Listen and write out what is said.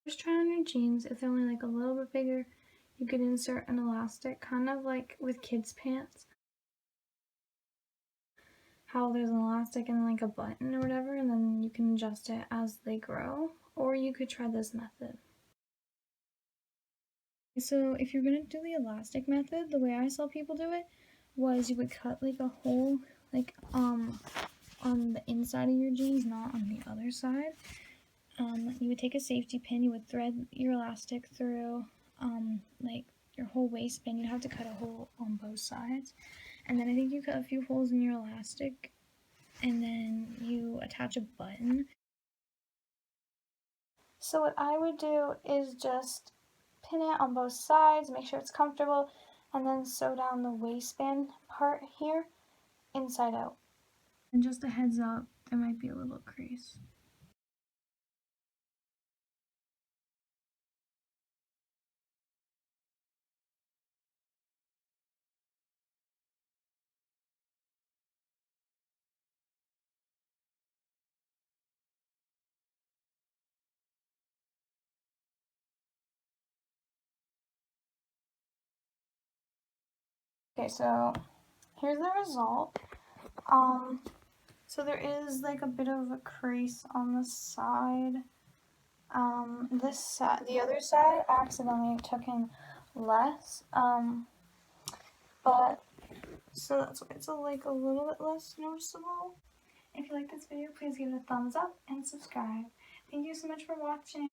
Just try on your jeans. If they're only like a little bit bigger, you could insert an elastic, kind of like with kids' pants. How there's an elastic and like a button or whatever, and then you can adjust it as they grow. Or you could try this method. So if you're gonna do the elastic method, the way I saw people do it was you would cut like a hole like on the inside of your jeans, not on the other side. You would take a safety pin, you would thread your elastic through like your whole waistband. You'd have to cut a hole on both sides, and then I think you cut a few holes in your elastic, and then you attach a button. So what I would do is just pin it on both sides, make sure it's comfortable, and then sew down the waistband part here inside out. And just a heads up, there might be a little crease. Okay, so here's the result. So there is like a bit of a crease on the side. This side, the other side, I accidentally took in less. But so that's why it's like a little bit less noticeable. If you like this video, please give it a thumbs up and subscribe. Thank you so much for watching.